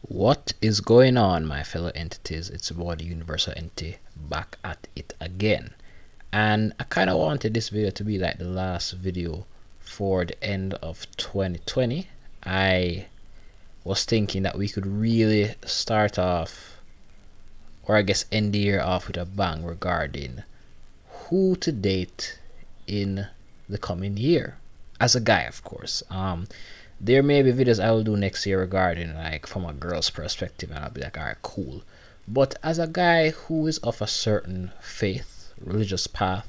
What is going on, my fellow entities? It's about the Universal Entity back at it again. And I kind of wanted this video to be like the last video for the end of 2020. I was thinking that we could really start off, or I guess end the year off with a bang regarding who to date in the coming year. As a guy, of course. There may be videos I will do next year regarding like from a girl's perspective, and I'll be like, alright, cool. But as a guy who is of a certain faith, religious path,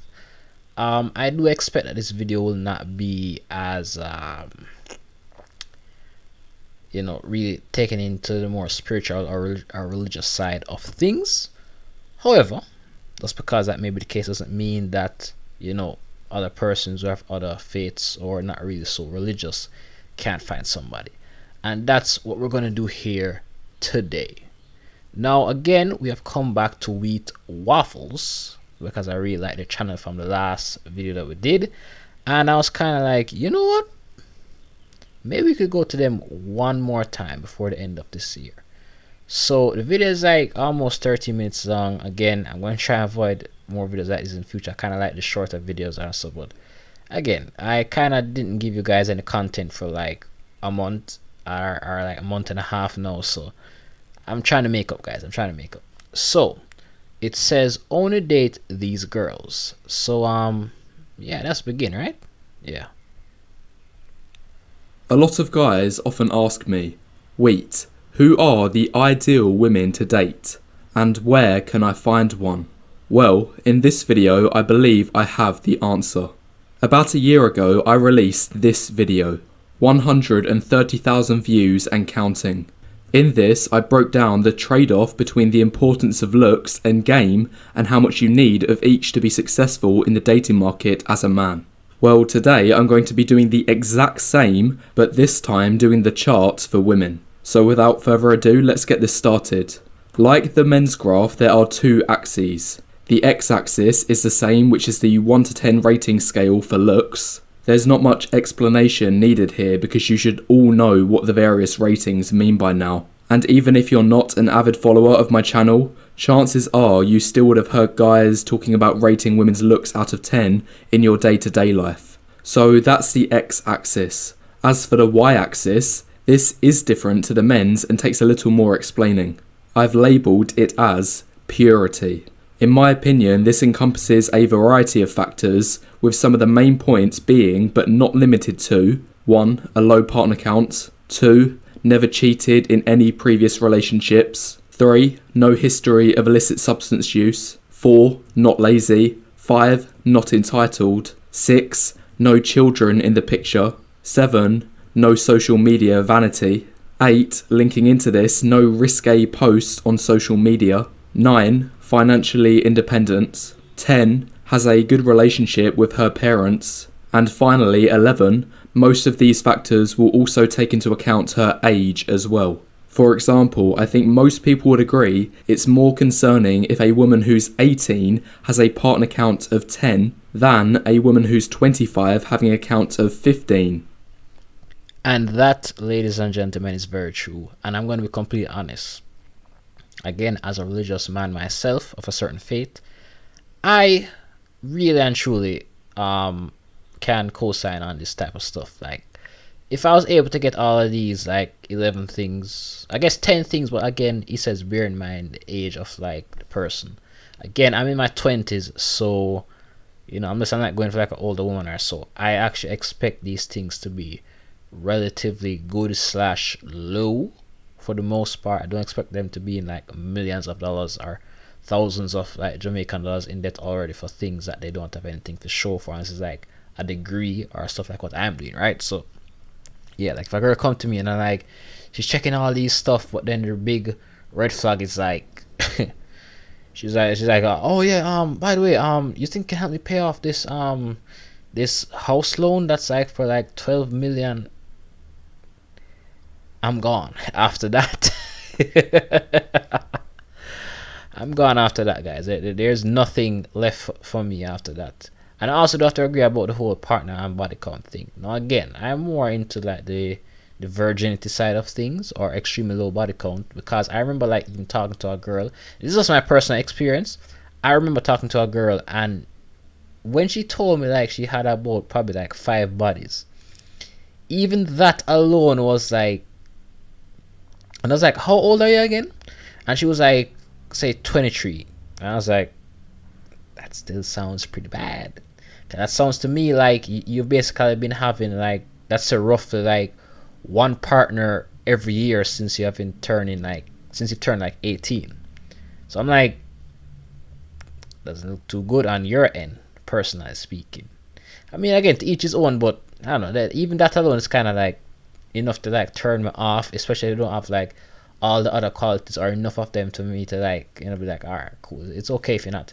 I do expect that this video will not be as really taken into the more spiritual or religious side of things. However, just because that may be the case doesn't mean that other persons who have other faiths or not really so religious can't find somebody. And that's what we're going to do here today. Now again, we have come back to Wheat Waffles because I really like the channel from the last video that we did, and I was kind of like, you know what, maybe we could go to them one more time before the end of this year. So the video is like almost 30 minutes long. Again, I'm going to try and avoid more videos like this in the future. I kind of like the shorter videos and stuff, but again, I kind of didn't give you guys any content for like a month or like a month and a half now, so I'm trying to make up, guys. I'm trying to make up. So it says only date these girls. So yeah, let's begin, right? Yeah. A lot of guys often ask me, Wheat, who are the ideal women to date, and where can I find one? Well, in this video I believe I have the answer. About a year ago I released this video, 130,000 views and counting. In this I broke down the trade-off between the importance of looks and game and how much you need of each to be successful in the dating market as a man. Well, today I'm going to be doing the exact same, but this time doing the charts for women. So without further ado, let's get this started. Like the men's graph, there are two axes. The x-axis is the same, which is the 1 to 10 rating scale for looks. There's not much explanation needed here because you should all know what the various ratings mean by now. And even if you're not an avid follower of my channel, chances are you still would have heard guys talking about rating women's looks out of 10 in your day-to-day life. So that's the x-axis. As for the y-axis, this is different to the men's and takes a little more explaining. I've labelled it as purity. In my opinion, this encompasses a variety of factors, with some of the main points being, but not limited to, 1. A low partner count, 2. Never cheated in any previous relationships, 3. No history of illicit substance use, 4. Not lazy, 5. Not entitled, 6. No children in the picture, 7. No social media vanity, 8. Linking into this, no risque posts on social media, 9. Financially independent, 10. Has a good relationship with her parents, and finally 11. Most of these factors will also take into account her age as well. For example, I think most people would agree it's more concerning if a woman who's 18 has a partner count of 10 than a woman who's 25 having a count of 15. And that, ladies and gentlemen, is very true. And I'm going to be completely honest. Again, as a religious man myself of a certain faith, I really and truly can co-sign on this type of stuff. Like, if I was able to get all of these, like 11 things, I guess 10 things, but again, he says bear in mind the age of like the person. Again, I'm in my 20s, so unless I'm not going for like an older woman or so, I actually expect these things to be relatively good slash low. For the most part, I don't expect them to be in like millions of dollars or thousands of like Jamaican dollars in debt already for things that they don't have anything to show for. And this is like a degree or stuff like what I'm doing, right? So yeah, like if a girl come to me and I'm like, she's checking all these stuff, but then the big red flag is like, she's like, oh yeah, by the way, you think you can help me pay off this this house loan that's like for like 12 million? I'm gone after that. I'm gone after that, guys. There's nothing left for me after that. And I also do have to agree about the whole partner and body count thing. Now again, I'm more into like the the virginity side of things or extremely low body count, because I remember like even talking to a girl. This is just my personal experience. I remember talking to a girl, and when she told me like she had about probably like 5 bodies, even that alone was like, and I was like, how old are you again? And she was like, say 23. And I was like, that still sounds pretty bad. That sounds to me like you've basically been having like, that's a roughly like one partner every year since you have been turning like, since you turned like 18. So I'm like, doesn't look too good on your end, personally speaking. I mean, again, to each his own, but I don't know, that even that alone is kind of like enough to like turn me off, especially if you don't have like all the other qualities or enough of them to me to like, be like, all right, cool. It's okay if you're not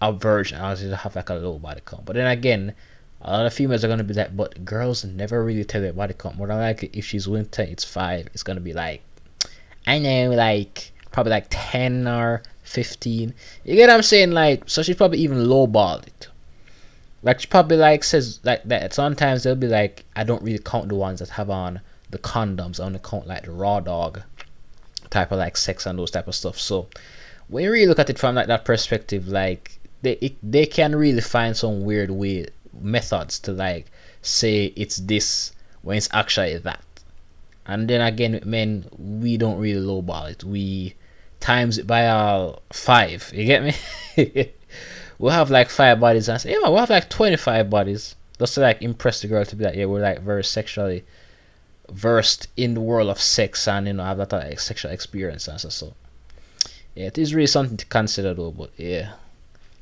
a virgin, I just have like a low body count. But then again, a lot of females are gonna be like, but girls never really tell their body count. More than likely, if she's willing to tell it's 5, it's gonna be like, I know, like probably like 10 or 15. You get what I'm saying? Like, so she's probably even lowballed it. Like, she probably like says like that. Sometimes they'll be like, I don't really count the ones that have on the condoms. I only count like the raw dog type of like sex and those type of stuff. So when you really look at it from like that perspective, like they can really find some weird methods to like say it's this when it's actually that. And then again, with men, we don't really lowball it. We times it by 5. You get me? We'll have like 5 bodies and say, yeah, we'll have like 25 bodies just to like impress the girl, to be like, yeah, we're like very sexually versed in the world of sex and have that like sexual experience and so. Yeah, it is really something to consider though. But yeah,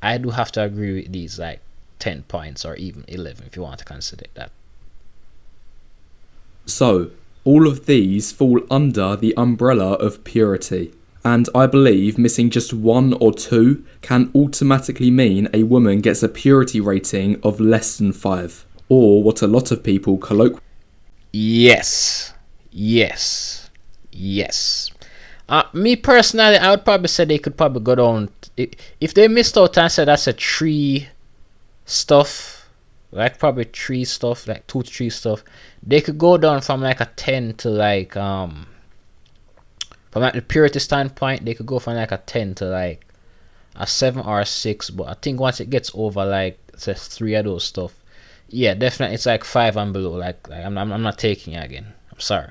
I do have to agree with these like 10 points or even 11 if you want to consider that. So, all of these fall under the umbrella of purity. And I believe missing just 1 or 2 can automatically mean a woman gets a purity rating of less than 5. Or what a lot of people colloquially... Yes. Me personally, I would probably say they could probably go down. If they missed out and said that's a 3 stuff, like probably 3 stuff, like 2 to 3 stuff, they could go down from like a 10 to like from like the purity standpoint, they could go from like a 10 to like a 7 or a 6. But I think once it gets over like say 3 of those stuff, yeah, definitely it's like 5 and below. Like I'm not taking it again. I'm sorry.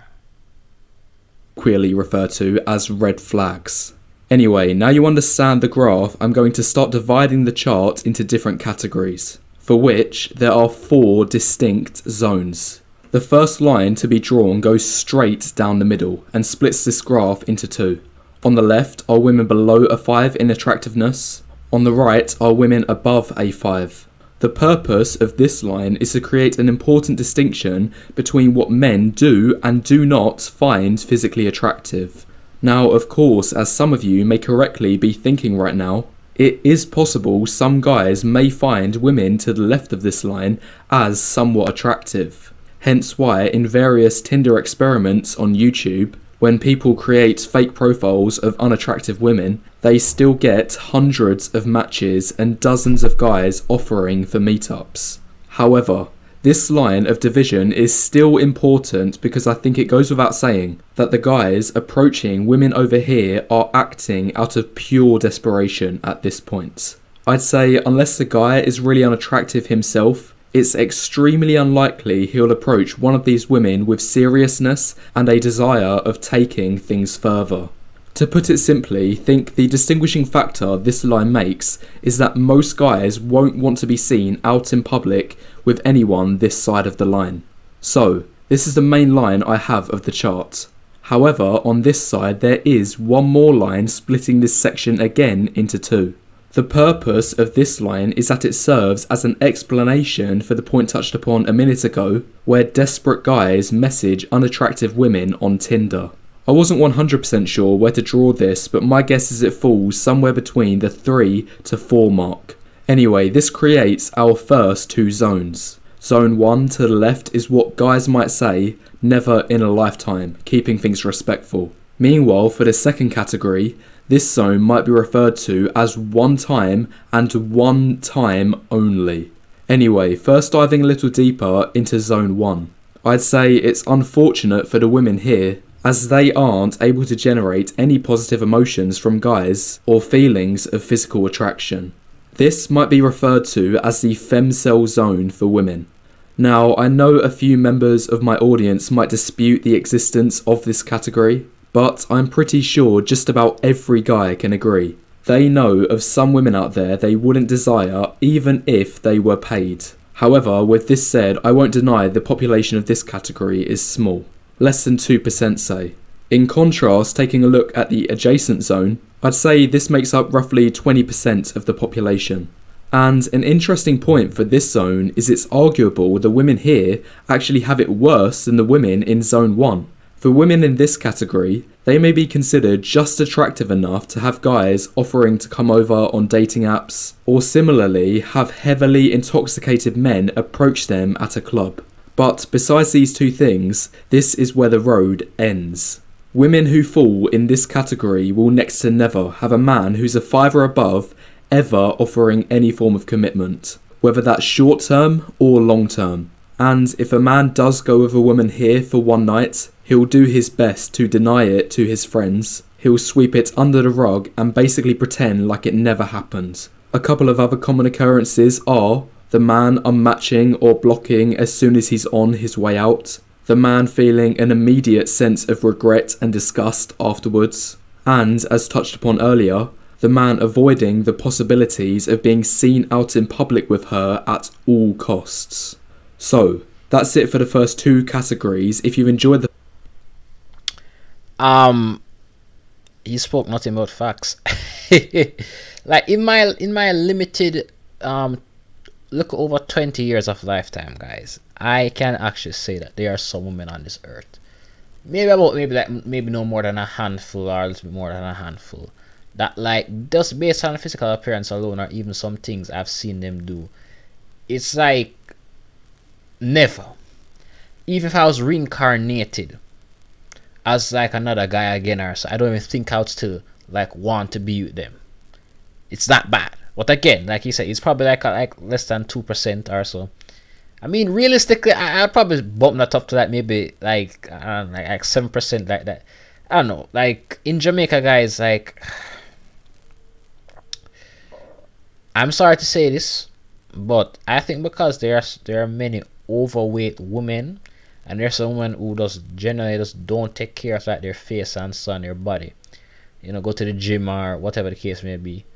Queerly referred to as red flags. Anyway, now you understand the graph, I'm going to start dividing the chart into different categories, for which there are 4 distinct zones. The first line to be drawn goes straight down the middle and splits this graph into 2. On the left are women below a 5 in attractiveness. On the right are women above a 5. The purpose of this line is to create an important distinction between what men do and do not find physically attractive. Now, of course, as some of you may correctly be thinking right now, it is possible some guys may find women to the left of this line as somewhat attractive. Hence why in various Tinder experiments on YouTube, when people create fake profiles of unattractive women, they still get hundreds of matches and dozens of guys offering for meetups. However, this line of division is still important because I think it goes without saying that the guys approaching women over here are acting out of pure desperation at this point. I'd say unless the guy is really unattractive himself, it's extremely unlikely he'll approach one of these women with seriousness and a desire of taking things further. To put it simply, think the distinguishing factor this line makes is that most guys won't want to be seen out in public with anyone this side of the line. So, this is the main line I have of the chart. However, on this side there is one more line splitting this section again into 2. The purpose of this line is that it serves as an explanation for the point touched upon a minute ago, where desperate guys message unattractive women on Tinder. I wasn't 100% sure where to draw this, but my guess is it falls somewhere between the 3 to 4 mark. Anyway, this creates our first 2 zones. Zone 1 to the left is what guys might say, never in a lifetime, keeping things respectful. Meanwhile, for the second category, this zone might be referred to as one time and one time only. Anyway, first diving a little deeper into zone 1. I'd say it's unfortunate for the women here, as they aren't able to generate any positive emotions from guys or feelings of physical attraction. This might be referred to as the femcel zone for women. Now, I know a few members of my audience might dispute the existence of this category, but I'm pretty sure just about every guy can agree. They know of some women out there they wouldn't desire even if they were paid. However, with this said, I won't deny the population of this category is small. Less than 2% say. In contrast, taking a look at the adjacent zone, I'd say this makes up roughly 20% of the population. And an interesting point for this zone is it's arguable the women here actually have it worse than the women in zone 1. For women in this category, they may be considered just attractive enough to have guys offering to come over on dating apps, or similarly have heavily intoxicated men approach them at a club. But besides these two things, this is where the road ends. Women who fall in this category will next to never have a man who's a 5 or above ever offering any form of commitment, whether that's short term or long term. And if a man does go with a woman here for one night, he'll do his best to deny it to his friends. He'll sweep it under the rug and basically pretend like it never happened. A couple of other common occurrences are the man unmatching or blocking as soon as he's on his way out, the man feeling an immediate sense of regret and disgust afterwards, and, as touched upon earlier, the man avoiding the possibilities of being seen out in public with her at all costs. So, that's it for the first two categories. If you enjoyed the he spoke nothing but facts. Like in my limited look over 20 years of lifetime, guys, I can actually say that there are some women on this earth, maybe no more than a handful or a little bit more than a handful, that like just based on physical appearance alone or even some things I've seen them do, it's like never, even if I was reincarnated as like another guy again or so, I don't even think I would still like want to be with them. It's that bad. But again, like you said, it's probably like less than 2% or so. I mean, realistically, I'd probably bump that up to like maybe like I don't know, like 7%, like that. I don't know. Like in Jamaica, guys, like I'm sorry to say this, but I think because there are many overweight women, and there's some women who just generally just don't take care of like their face and so on their body, you know, go to the gym or whatever the case may be.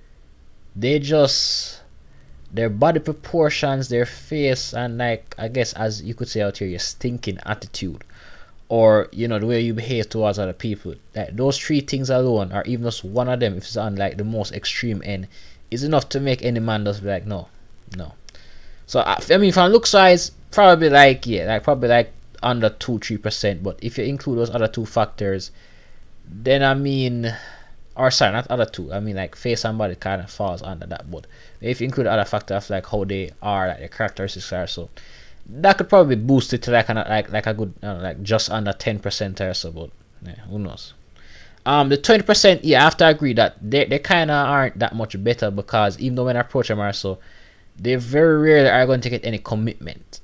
They just, their body proportions, their face, and like I guess as you could say out here, your stinking attitude, or you know the way you behave towards other people, like those three things alone, or even just one of them, if it's on like the most extreme end, is enough to make any man just be like no. So I mean, from look size, probably like probably like under 2-3%. But if you include those other two factors, then I mean, or sorry, not other two. I mean like face and body kind of falls under that. But if you include other factors like how they are, like their characteristics are, so that could probably boost it to like a good like just under 10% or so. But yeah, who knows? The 20%, yeah, I have to agree that they kind of aren't that much better, because even though when I approach them or so, they very rarely are going to get any commitment,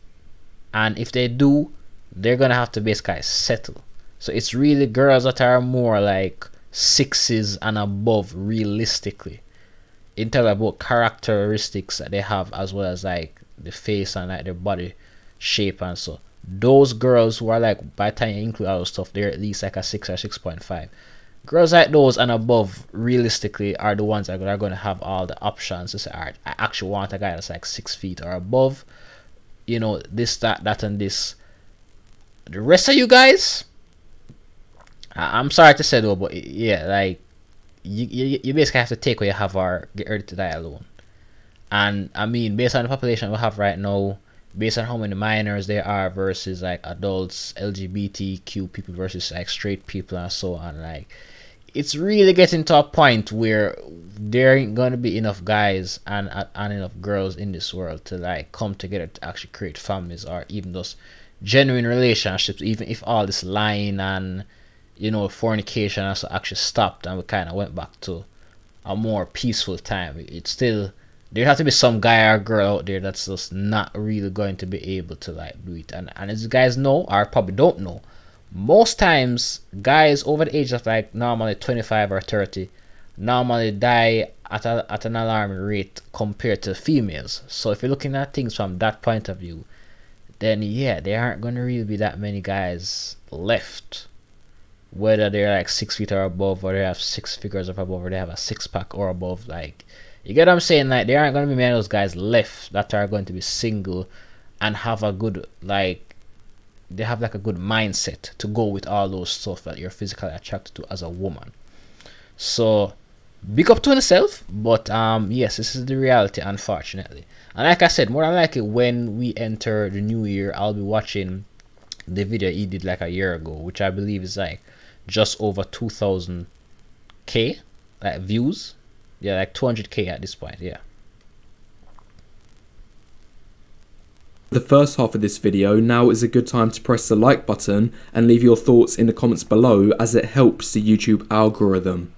and if they do, they're gonna have to basically settle. So it's really girls that are more like 6s and above, realistically, in terms of both characteristics that they have as well as like the face and like their body shape and so. Those girls who are like, by the time you include all those stuff, they're at least like a 6 or 6.5. Girls like those and above, realistically, are the ones that are going to have all the options to say, alright, I actually want a guy that's like 6 feet or above, you know, this, that, and this. The rest of you guys, I'm sorry to say though, but yeah, like, you basically have to take what you have or get ready to die alone. And I mean, based on the population we have right now, based on how many minors there are versus like adults, LGBTQ people versus like straight people and so on, like, it's really getting to a point where there ain't gonna be enough guys and enough girls in this world to like come together to actually create families or even those genuine relationships, even if all this lying and, you know, fornication also actually stopped and we kind of went back to a more peaceful time. It's still There have to be some guy or girl out there that's just not really going to be able to like do it. And as you guys know, or probably don't know, most times guys over the age of like normally 25 or 30 normally die at an alarming rate compared to females. So if you're looking at things from that point of view, then yeah, there aren't going to really be that many guys left. Whether they're like 6 feet or above, or they have six figures of above, or they have a six pack or above, like, you get what I'm saying? Like, there aren't going to be many of those guys left that are going to be single and have a good, like, they have like a good mindset to go with all those stuff that you're physically attracted to as a woman. So big up to yourself, but yes, this is the reality, unfortunately. And like I said, more than likely when we enter the new year, I'll be watching the video he did like a year ago, which I believe is like just over 2000k like views. Yeah, like 200k at this point. Yeah. The first half of this video, now is a good time to press the like button and leave your thoughts in the comments below, as it helps the YouTube algorithm.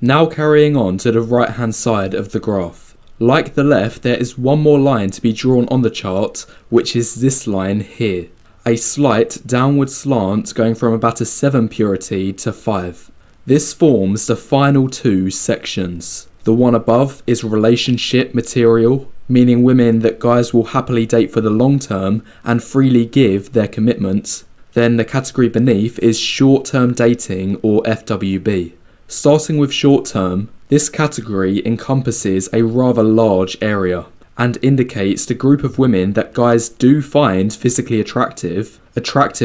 Now carrying on to the right hand side of the graph. Like the left, there is one more line to be drawn on the chart, which is this line here. A slight downward slant going from about a 7 purity to 5. This forms the final two sections. The one above is relationship material, meaning women that guys will happily date for the long term and freely give their commitments. Then the category beneath is short-term dating, or FWB. Starting with short-term, this category encompasses a rather large area and indicates the group of women that guys do find physically attractive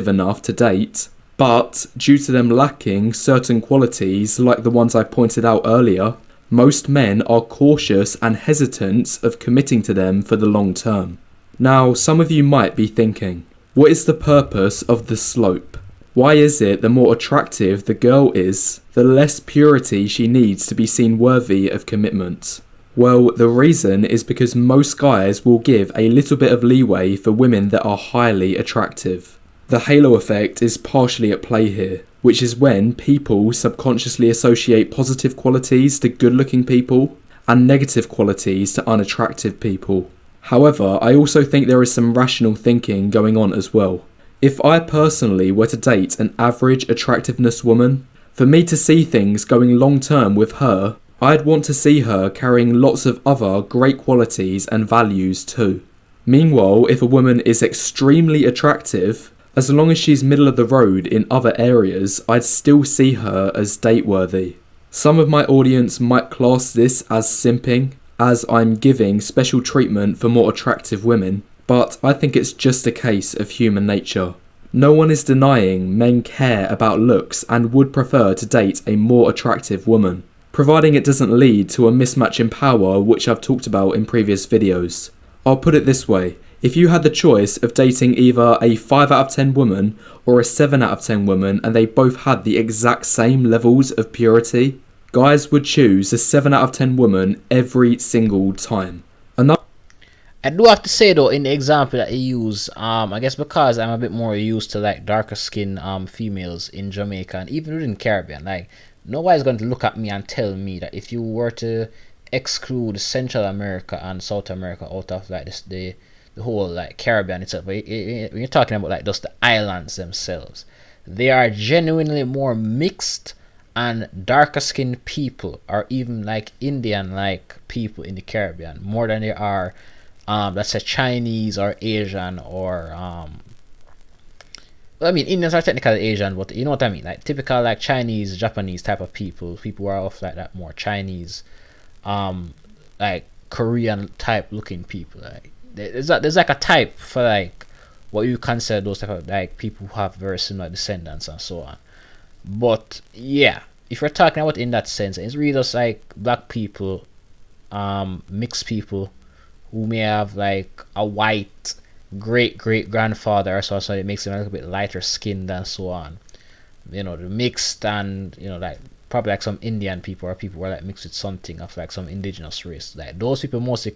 enough to date, but due to them lacking certain qualities like the ones I pointed out earlier, most men are cautious and hesitant of committing to them for the long term. Now, some of you might be thinking, what is the purpose of the slope? Why is it the more attractive the girl is, the less purity she needs to be seen worthy of commitment? Well, the reason is because most guys will give a little bit of leeway for women that are highly attractive. The halo effect is partially at play here, which is when people subconsciously associate positive qualities to good-looking people and negative qualities to unattractive people. However, I also think there is some rational thinking going on as well. If I personally were to date an average attractiveness woman, for me to see things going long-term with her, I'd want to see her carrying lots of other great qualities and values too. Meanwhile, if a woman is extremely attractive, as long as she's middle of the road in other areas, I'd still see her as date-worthy. Some of my audience might class this as simping, as I'm giving special treatment for more attractive women, but I think it's just a case of human nature. No one is denying men care about looks and would prefer to date a more attractive woman, providing it doesn't lead to a mismatch in power, which I've talked about in previous videos. I'll put it this way. If you had the choice of dating either a 5 out of 10 woman or a 7 out of 10 woman and they both had the exact same levels of purity, guys would choose the 7 out of 10 woman every single time. I do have to say though, in the example that you use, I guess because I'm a bit more used to like darker skin females in Jamaica and even within Caribbean, like nobody's going to look at me and tell me that if you were to exclude Central America and South America out of like this, the whole like Caribbean itself, when you're talking about like just the islands themselves, they are genuinely more mixed and darker skinned people, or even like Indian like people in the Caribbean, more than they are let's say Chinese or Asian or well, I mean Indians are technically Asian, but you know what I mean, like typical like Chinese, Japanese type of people who are of like that more Chinese like Korean type looking people. Like there's like a type for like what you consider those type of like people who have very similar descendants and so on. But yeah, if you're talking about in that sense, it's really just like black people, mixed people who may have like a white great grandfather or so it makes them a little bit lighter skinned and so on. You know, the mixed, and you know, like probably like some Indian people or people who are like mixed with something of like some indigenous race. Like those people mostly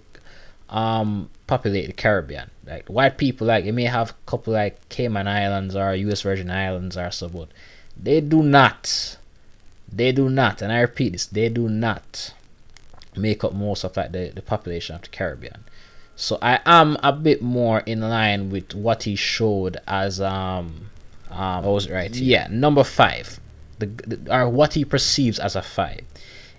populate the Caribbean. Like white people, like you may have a couple like Cayman Islands or US Virgin Islands or so, but they do not, and I repeat this, they do not make up most of like the population of the Caribbean. So I am a bit more in line with what he showed as I was right. Yeah, number five, or what he perceives as a five.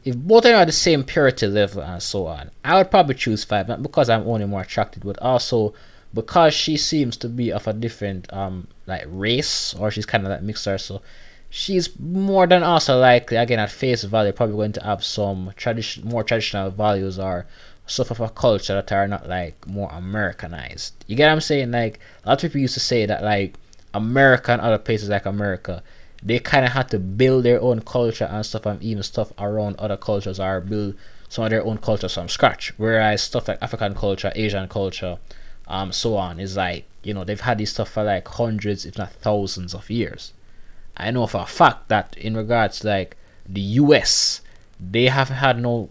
If both are at the same purity level and so on, I would probably choose five, not because I'm only more attracted, but also because she seems to be of a different like race, or she's kind of like mixed her. So she's more than also likely, again at face value, probably going to have some more traditional values or stuff of a culture that are not like more Americanized. You get what I'm saying? Like a lot of people used to say that like America and other places like America, they kind of had to build their own culture and stuff, and even stuff around other cultures, or build some of their own cultures from scratch. Whereas stuff like African culture, Asian culture, so on, is like, they've had this stuff for like hundreds, if not thousands of years. I know for a fact that in regards to like the US, they haven't had no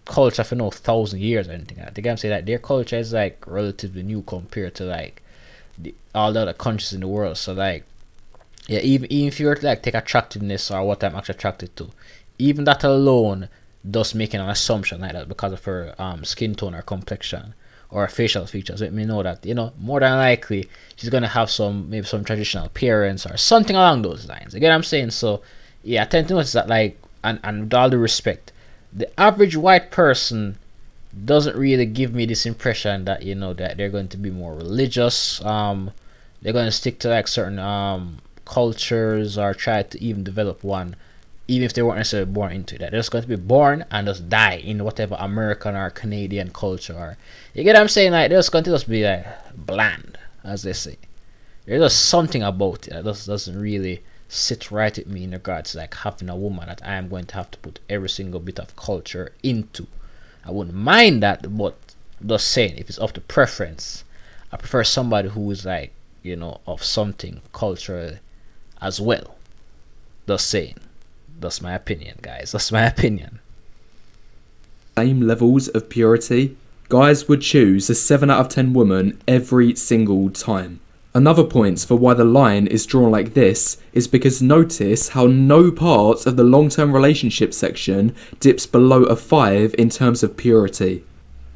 culture for no 1,000 years or anything like that. They can say that their culture is like relatively new compared to like all the other countries in the world. So like, yeah, even if you were to like take attractiveness or what I'm actually attracted to, even that alone does making an assumption like that because of her skin tone or complexion or facial features. Let me know that more than likely she's gonna have maybe some traditional appearance or something along those lines. Again, I'm saying, so yeah, I tend to notice that like, and with all due respect, the average white person doesn't really give me this impression that that they're going to be more religious. They're going to stick to like certain cultures or try to even develop one, even if they weren't necessarily born into that. They're just going to be born and just die in whatever American or Canadian culture are. You get what I'm saying? Like they're just going to just be like bland, as they say. There's just something about it that just doesn't really sit right with me in regards to like having a woman that I am going to have to put every single bit of culture into. I wouldn't mind that, but just saying, if it's up to preference, I prefer somebody who is like, of something cultural as well. Just saying. That's my opinion, guys. That's my opinion. Same levels of purity, guys would choose a 7 out of 10 woman every single time. Another point for why the line is drawn like this is because notice how no part of the long-term relationship section dips below a 5 in terms of purity.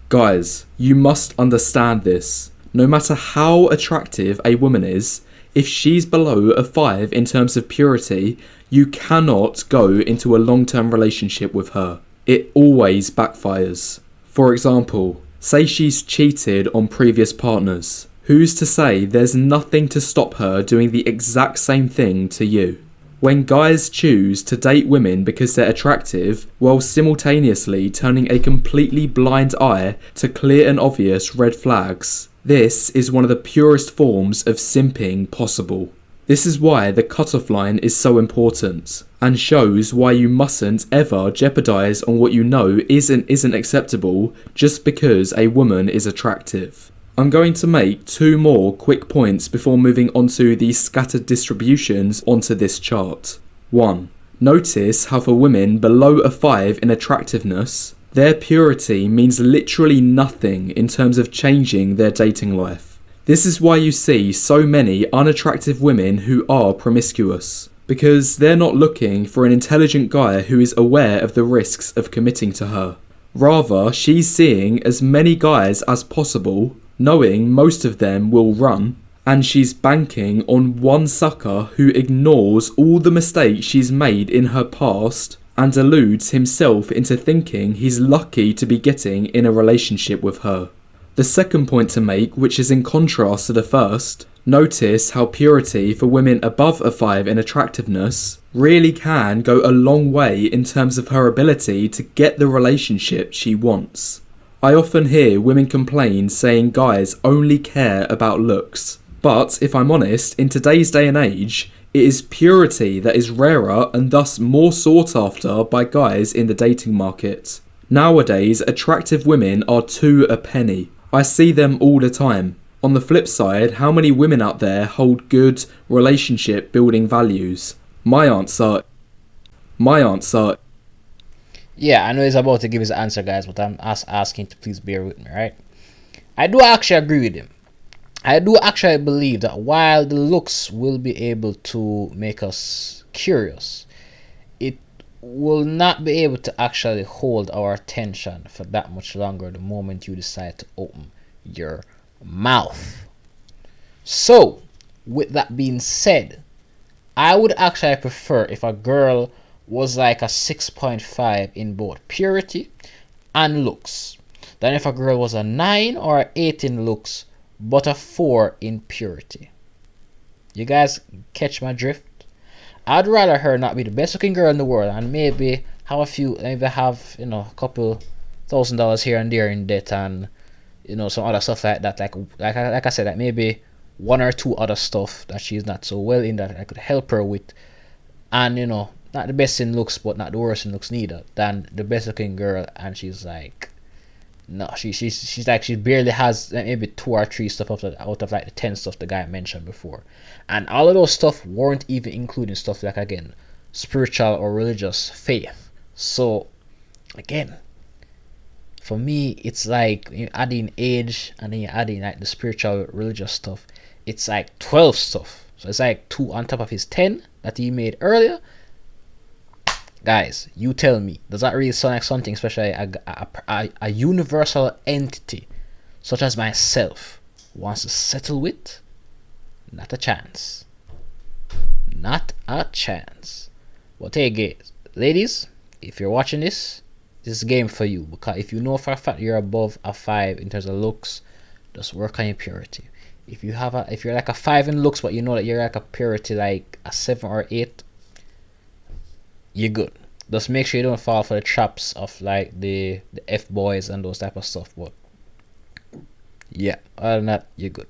Guys, you must understand this. No matter how attractive a woman is, if she's below a 5 in terms of purity, you cannot go into a long-term relationship with her. It always backfires. For example, say she's cheated on previous partners. Who's to say there's nothing to stop her doing the exact same thing to you? When guys choose to date women because they're attractive, while simultaneously turning a completely blind eye to clear and obvious red flags, this is one of the purest forms of simping possible. This is why the cutoff line is so important, and shows why you mustn't ever jeopardize on what you know isn't acceptable just because a woman is attractive. I'm going to make 2 more quick points before moving on to the scattered distributions onto this chart. 1. Notice how for women below a 5 in attractiveness, their purity means literally nothing in terms of changing their dating life. This is why you see so many unattractive women who are promiscuous, because they're not looking for an intelligent guy who is aware of the risks of committing to her. Rather, she's seeing as many guys as possible, knowing most of them will run, and she's banking on one sucker who ignores all the mistakes she's made in her past and deludes himself into thinking he's lucky to be getting in a relationship with her. The second point to make, which is in contrast to the first, notice how purity for women above a 5 in attractiveness really can go a long way in terms of her ability to get the relationship she wants. I often hear women complain saying guys only care about looks. But if I'm honest, in today's day and age, it is purity that is rarer and thus more sought after by guys in the dating market. Nowadays, attractive women are 2 a penny. I see them all the time. On the flip side, how many women out there hold good relationship building values? My answer. Yeah, I know he's about to give his answer, guys, but I'm asking to please bear with me, right? I do actually agree with him. I do actually believe that while the looks will be able to make us curious, it will not be able to actually hold our attention for that much longer the moment you decide to open your mouth. So, with that being said, I would actually prefer if a girl was like a 6.5 in both purity and looks than if a girl was a 9 or an 8 in looks but a 4 in purity. You guys catch my drift? I'd rather her not be the best looking girl in the world and maybe have a couple $1,000 here and there in debt and some other stuff like that. Like I said, like maybe one or two other stuff that she's not so well in that I could help her with, and not the best in looks but not the worst in looks neither, than the best looking girl and she's like, no, she's like, she barely has maybe 2 or 3 stuff out of like the 10 stuff the guy mentioned before, and all of those stuff weren't even including stuff like, again, spiritual or religious faith. So again, for me, it's like you adding age and then you're adding like the spiritual religious stuff. It's like 12 stuff. So it's like 2 on top of his 10 that he made earlier. Guys, you tell me, does that really sound like something, especially a universal entity such as myself wants to settle with? Not a chance. Not a chance. But hey, guys, ladies, if you're watching this is a game for you, because if you know for a fact you're above a 5 in terms of looks, just work on your purity. If you're like a 5 in looks but you know that you're like a purity like a 7 or 8, you're good. Just make sure you don't fall for the traps of like the F boys and those type of stuff. But yeah, other than that, you're good.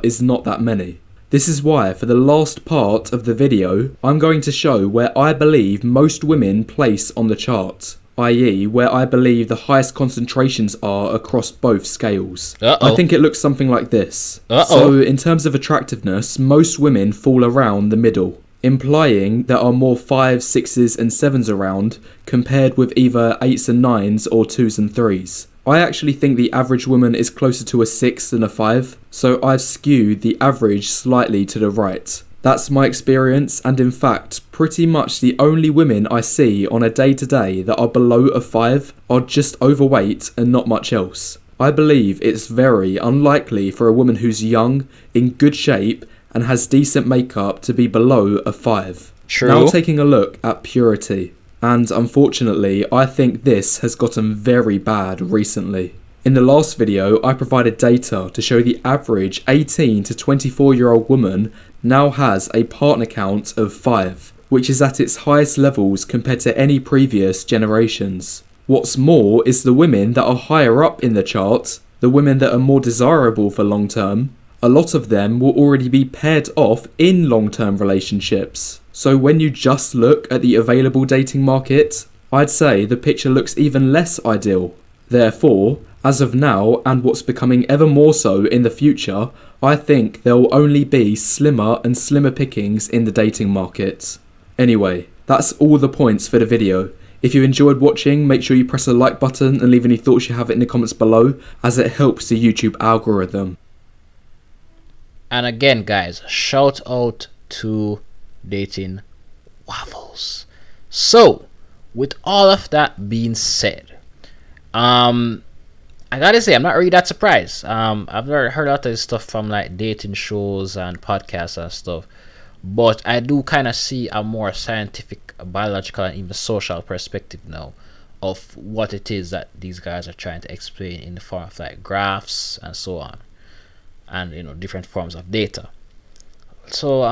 Is not that many. This is why for the last part of the video I'm going to show where I believe most women place on the chart, i.e. where I believe the highest concentrations are across both scales. I think it looks something like this. So in terms of attractiveness, most women fall around the middle, implying there are more 5s, 6s and 7s around compared with either 8s and 9s or 2s and 3s. I actually think the average woman is closer to a 6 than a 5, so I've skewed the average slightly to the right. That's my experience, and in fact, pretty much the only women I see on a day-to-day that are below a 5 are just overweight and not much else. I believe it's very unlikely for a woman who's young, in good shape, and has decent makeup to be below a 5. True. Now taking a look at purity. And unfortunately, I think this has gotten very bad recently. In the last video, I provided data to show the average 18 to 24-year-old woman now has a partner count of 5, which is at its highest levels compared to any previous generations. What's more is the women that are higher up in the chart, the women that are more desirable for long term, a lot of them will already be paired off in long-term relationships. So when you just look at the available dating market, I'd say the picture looks even less ideal. Therefore, as of now and what's becoming ever more so in the future, I think there will only be slimmer and slimmer pickings in the dating market. Anyway, that's all the points for the video. If you enjoyed watching, make sure you press the like button and leave any thoughts you have in the comments below, as it helps the YouTube algorithm. And again, guys, shout out to Dating Waffles. So, with all of that being said, I gotta say, I'm not really that surprised. I've heard a lot of this stuff from like dating shows and podcasts and stuff, but I do kind of see a more scientific, biological, and even social perspective now of what it is that these guys are trying to explain in the form of like graphs and so on, and different forms of data. So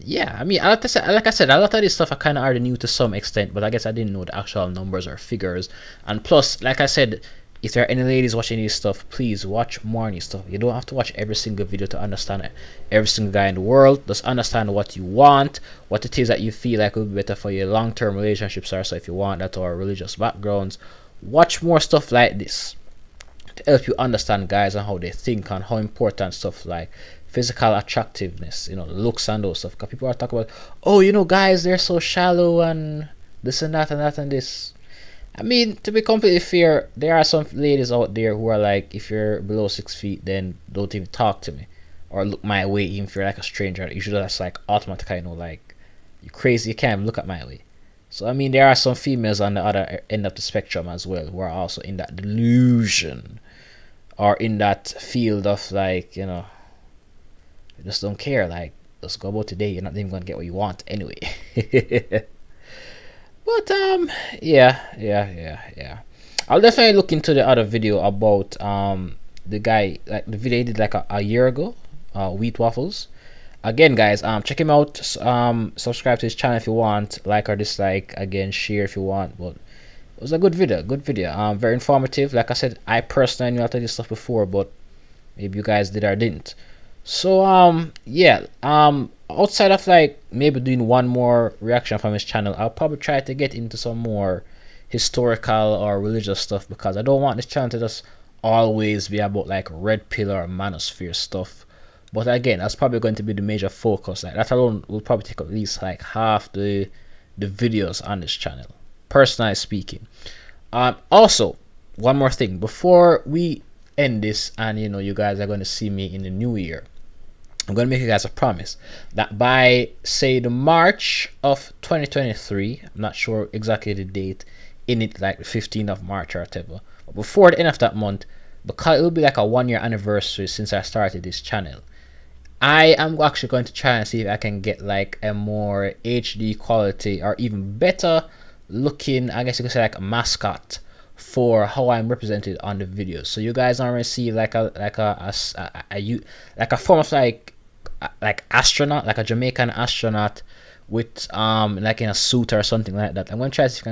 yeah, I mean, like I said, a lot of this stuff I kind of already knew to some extent, but I guess I didn't know the actual numbers or figures. And plus, like I said, if there are any ladies watching this stuff, please watch more on this stuff. You don't have to watch every single video to understand every single guy in the world. Just understand what you want, what it is that you feel like will be better for your long-term relationships, or so if you want that, or religious backgrounds. Watch more stuff like this to help you understand guys and how they think and how important stuff like physical attractiveness, looks and those stuff. Because people are talking about, oh, guys, they're so shallow and this and that and that and this. I mean, to be completely fair, there are some ladies out there who are like, if you're below 6 feet, then don't even talk to me or look my way, even if you're like a stranger. You should just like automatically like You crazy, you can't even look at my way. So I mean, there are some females on the other end of the spectrum as well who are also in that delusion or in that field of like, you know, you just don't care. Like, let's go about today. You're not even gonna get what you want anyway. But yeah. I'll definitely look into the other video about the guy, like the video he did like a year ago, wheat waffles. Again, guys, check him out. Subscribe to his channel if you want. Like or dislike. Again, share if you want. But it was a good video. Good video. Very informative. Like I said, I personally knew how to do this stuff before, but maybe you guys did or didn't. So yeah, outside of like maybe doing one more reaction from his channel, I'll probably try to get into some more historical or religious stuff, because I don't want this channel to just always be about like red pill or manosphere stuff. But again, that's probably going to be the major focus. Like that alone will probably take at least like half the videos on this channel, personally speaking. Also, one more thing before we end this, and you know, you guys are going to see me in the new year. I'm going to make you guys a promise that by say the March of 2023, I'm not sure exactly the date in it, like the 15th of March or whatever, but before the end of that month, because it will be like a 1 year anniversary since I started this channel, I am actually going to try and see if I can get like a more HD quality or even better looking, I guess you could say, like a mascot for how I'm represented on the videos. So you guys don't receive like a form of like astronaut, like a Jamaican astronaut with like in a suit or something like that. I'm gonna try to see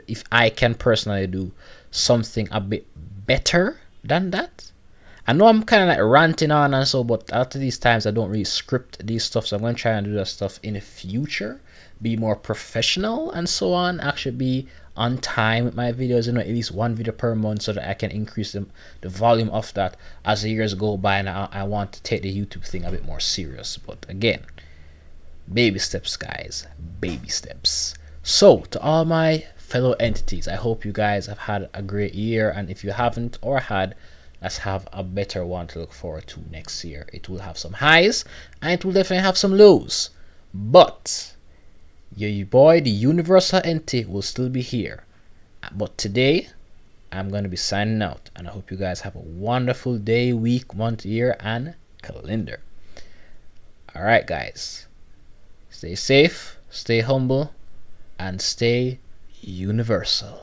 if I can personally do something a bit better than that. I know I'm kind of like ranting on and so, but after these times I don't really script these stuff, so I'm gonna try and do that stuff in the future, be more professional and so on, actually be on time with my videos, you know, at least one video per month, so that I can increase the volume of that as the years go by, and I want to take the YouTube thing a bit more serious. But again, baby steps, guys, baby steps. So to all my fellow entities, I hope you guys have had a great year, and if you haven't or had, let's have a better one to look forward to next year. It will have some highs and it will definitely have some lows, but your boy, the universal entity, will still be here. But today I'm going to be signing out, and I hope you guys have a wonderful day, week, month, year, and calendar. All right, guys, stay safe, stay humble, and stay universal.